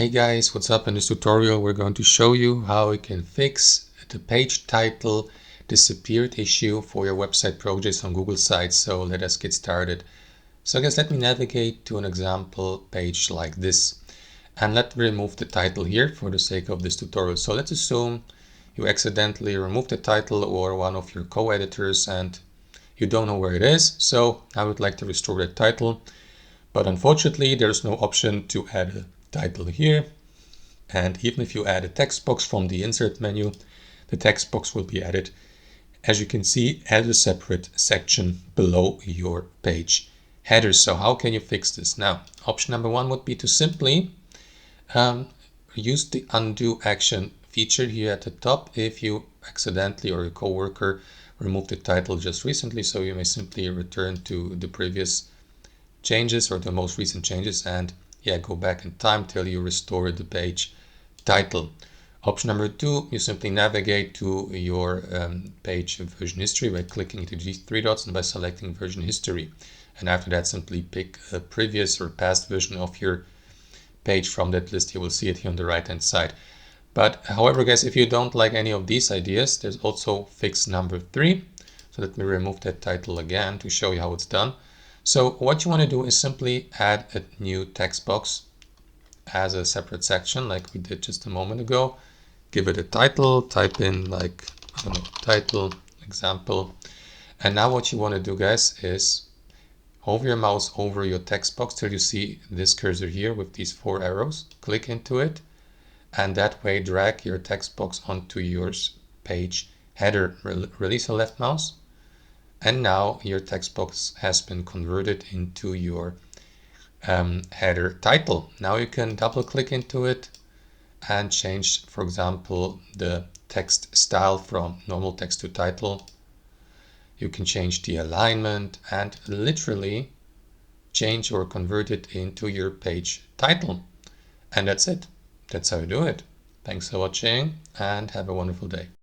Hey guys, what's up? In this tutorial we're going to show you how we can fix the page title disappeared issue for your website projects on Google Sites. So let us get started. So guys, let me navigate to an example page like this and let's remove the title here for the sake of this tutorial. So let's assume you accidentally remove the title or one of your co-editors and you don't know where it is. So I would like to restore the title, but unfortunately there's no option to add a title here. And even if you add a text box from the insert menu, the text box will be added, as you can see, as a separate section below your page headers. So how can you fix this? Now, option number one would be to simply use the undo action feature here at the top if you accidentally or your coworker removed the title just recently. So you may simply return to the previous changes or the most recent changes and go back in time till you restore the page title. Option number two, you simply navigate to your page version history by clicking into these three dots and by selecting version history. And after that, simply pick a previous or past version of your page from that list. You will see it here on the right hand side. But however, guys, if you don't like any of these ideas, there's also fix number three. So let me remove that title again to show you how it's done. So what you want to do is simply add a new text box as a separate section like we did just a moment ago. Give it a title, type in like, I don't know, title example. And now what you want to do, guys, is hover your mouse over your text box till you see this cursor here with these four arrows. Click into it and that way drag your text box onto your page header. Release the left mouse. And now your text box has been converted into your header title. Now you can double click into it and change, for example, the text style from normal text to title. You can change the alignment and literally change or convert it into your page title. And that's it. That's how you do it. Thanks for watching and have a wonderful day.